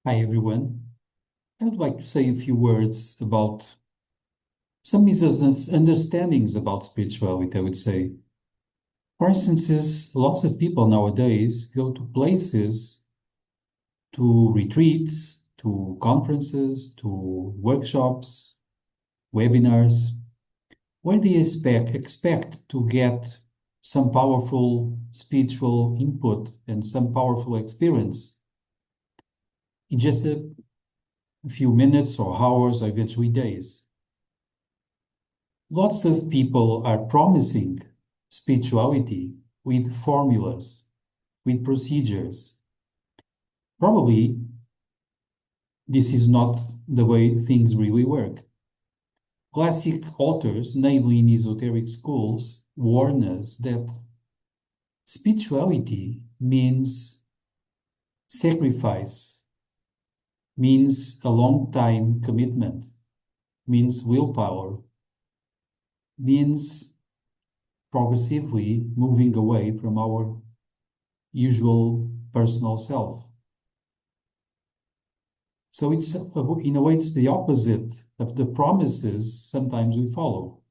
Hi, everyone. I would like to say a few words about some misunderstandings about spirituality, I would say. For instance, lots of people nowadays go to places, to retreats, to conferences, to workshops, webinars, where they expect to get some powerful spiritual input and some powerful experience in just a few minutes or hours or eventually days. Lots of people are promising spirituality with formulas, with procedures. Probably this is not the way things really work. Classic authors, namely in esoteric schools, warn us that spirituality means sacrifice, means a long time commitment, means willpower, means progressively moving away from our usual personal self. So it's, in a way, it's the opposite of the promises sometimes we follow,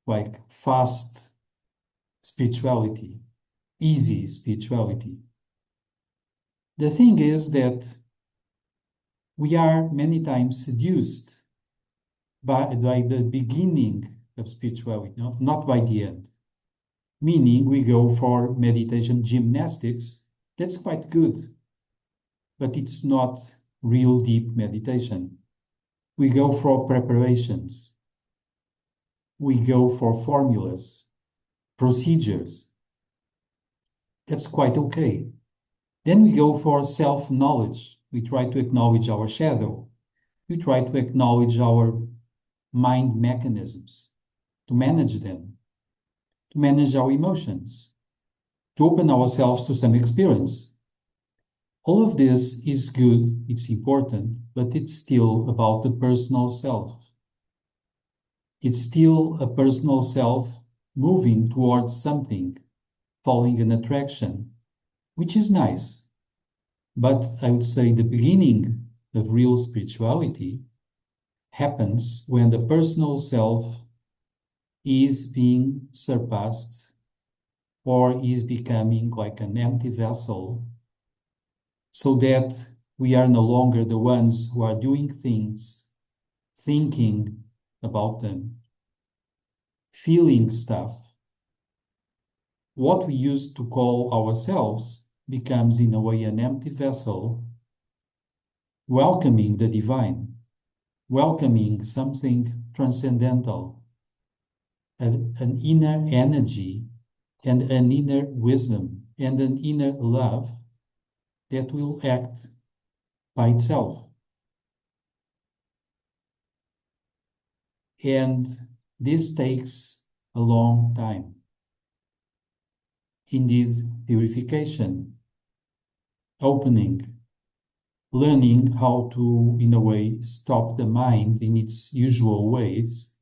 like fast spirituality, easy spirituality. The thing is that we are many times seduced by the beginning of spirituality, not by the end. Meaning we go for meditation gymnastics, that's quite good, but it's not real deep meditation. We go for preparations. We go for formulas, procedures. That's quite okay. Then we go for self-knowledge. We try to acknowledge our shadow. We try to acknowledge our mind mechanisms, to manage them, to manage our emotions, to open ourselves to some experience. All of this is good, it's important, but it's still about the personal self. It's still a personal self moving towards something, following an attraction, which is nice. But I would say the beginning of real spirituality happens when the personal self is being surpassed or is becoming like an empty vessel, so that we are no longer the ones who are doing things, thinking about them, feeling stuff. What we used to call ourselves becomes in a way an empty vessel, welcoming the divine, welcoming something transcendental, an inner energy and an inner wisdom and an inner love that will act by itself. And this takes a long time. Indeed, purification, opening, learning how to, in a way, stop the mind in its usual ways,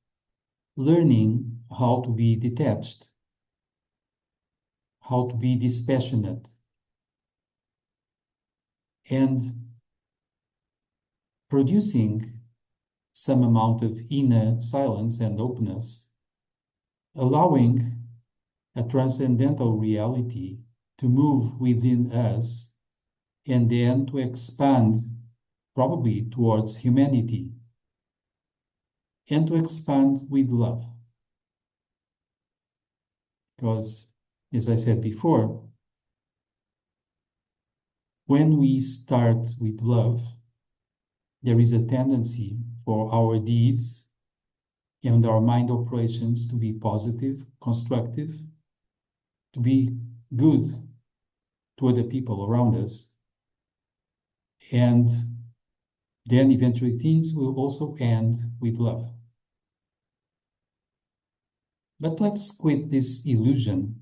learning how to be detached, how to be dispassionate, and producing some amount of inner silence and openness, allowing a transcendental reality to move within us and then to expand probably towards humanity and to expand with love. Because, as I said before, when we start with love, there is a tendency for our deeds and our mind operations to be positive, constructive, to be good to other people around us. And then eventually things will also end with love. But let's quit this illusion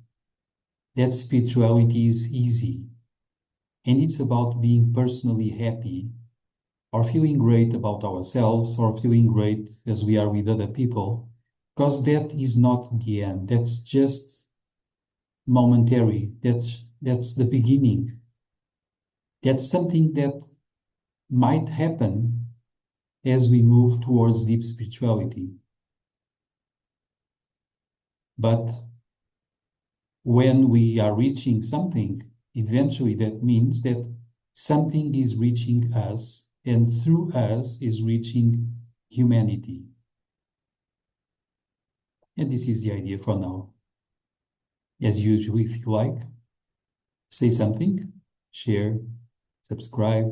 that spirituality is easy and it's about being personally happy or feeling great about ourselves or feeling great as we are with other people, because that is not the end. That's just momentary. That's the beginning. That's something that might happen as we move towards deep spirituality. But when we are reaching something, eventually that means that something is reaching us, and through us is reaching humanity. And this is the idea for now. As usual, if you like, say something, share, subscribe,